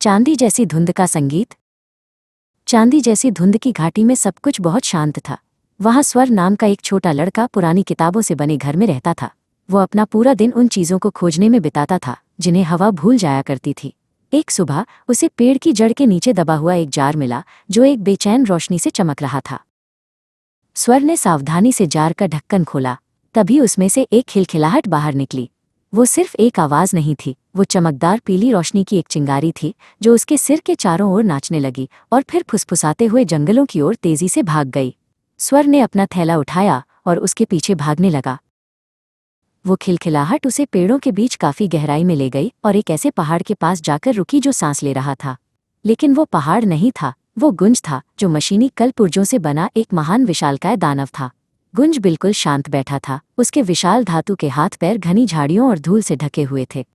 चांदी जैसी धुंध का संगीत। चांदी जैसी धुंध की घाटी में सब कुछ बहुत शांत था। वहां स्वर नाम का एक छोटा लड़का पुरानी किताबों से बने घर में रहता था। वो अपना पूरा दिन उन चीजों को खोजने में बिताता था जिन्हें हवा भूल जाया करती थी। एक सुबह उसे पेड़ की जड़ के नीचे दबा हुआ एक जार मिला जो एक बेचैन रोशनी से चमक रहा था। स्वर ने सावधानी से जार का ढक्कन खोला। तभी उसमें से एक खिलखिलाहट बाहर निकली। वो सिर्फ एक आवाज नहीं थी, वो चमकदार पीली रोशनी की एक चिंगारी थी जो उसके सिर के चारों ओर नाचने लगी और फिर फुसफुसाते हुए जंगलों की ओर तेजी से भाग गई। स्वर ने अपना थैला उठाया और उसके पीछे भागने लगा। वो खिलखिलाहट उसे पेड़ों के बीच काफी गहराई में ले गई और एक ऐसे पहाड़ के पास जाकर रुकी जो सांस ले रहा था। लेकिन वो पहाड़ नहीं था, वो गुंज था जो मशीनी कलपुर्जों से बना एक महान विशालकाय दानव था। गुंज बिल्कुल शांत बैठा था, उसके विशाल धातु के हाथ पैर घनी झाड़ियों और धूल से ढके हुए थे।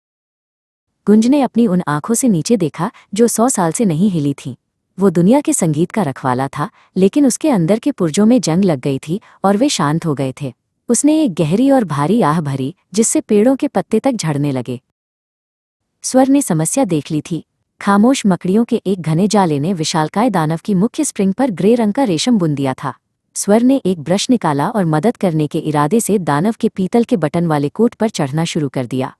गुंज ने अपनी उन आंखों से नीचे देखा जो 100 साल से नहीं हिली थीं। वो दुनिया के संगीत का रखवाला था, लेकिन उसके अंदर के पुर्जों में जंग लग गई थी और वे शांत हो गए थे। उसने एक गहरी और भारी आह भरी जिससे पेड़ों के पत्ते तक झड़ने लगे। स्वर ने समस्या देख ली थी। खामोश मकड़ियों के एक घने जाले ने विशालकाय दानव की मुख्य स्प्रिंग पर ग्रे रंग का रेशम बुन दिया था। स्वर ने एक ब्रश निकाला और मदद करने के इरादे से दानव के पीतल के बटन वाले कोट पर चढ़ना शुरू कर दिया।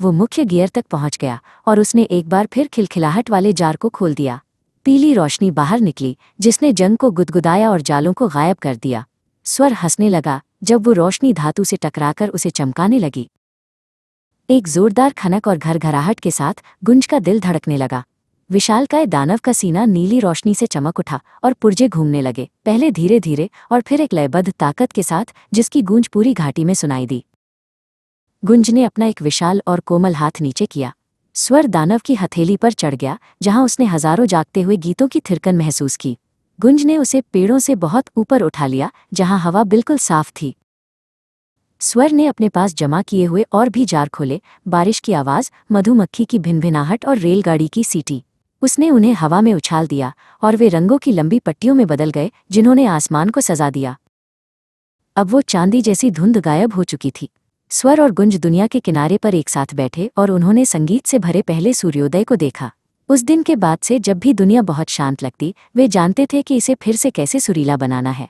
वो मुख्य गियर तक पहुंच गया और उसने एक बार फिर खिलखिलाहट वाले जार को खोल दिया। पीली रोशनी बाहर निकली जिसने जंग को गुदगुदाया और जालों को गायब कर दिया। स्वर हंसने लगा जब वो रोशनी धातु से टकराकर उसे चमकाने लगी। एक जोरदार खनक और घरघराहट के साथ गुंज का दिल धड़कने लगा। विशालकाय दानव का सीना नीली रोशनी से चमक उठा और पुर्जे घूमने लगे, पहले धीरे धीरे और फिर एक लयबद्ध ताकत के साथ जिसकी गूंज पूरी घाटी में सुनाई दी। गुंज ने अपना एक विशाल और कोमल हाथ नीचे किया। स्वर दानव की हथेली पर चढ़ गया जहां उसने हजारों जागते हुए गीतों की थिरकन महसूस की। गुंज ने उसे पेड़ों से बहुत ऊपर उठा लिया जहां हवा बिल्कुल साफ थी। स्वर ने अपने पास जमा किए हुए और भी जार खोले, बारिश की आवाज, मधुमक्खी की भिनभिनाहट और रेलगाड़ी की सीटी। उसने उन्हें हवा में उछाल दिया और वे रंगों की लंबी पट्टियों में बदल गए जिन्होंने आसमान को सजा दिया। अब वो चांदी जैसी धुंध गायब हो चुकी थी। स्वर और गुंज दुनिया के किनारे पर एक साथ बैठे और उन्होंने संगीत से भरे पहले सूर्योदय को देखा। उस दिन के बाद से जब भी दुनिया बहुत शांत लगती, वे जानते थे कि इसे फिर से कैसे सुरीला बनाना है।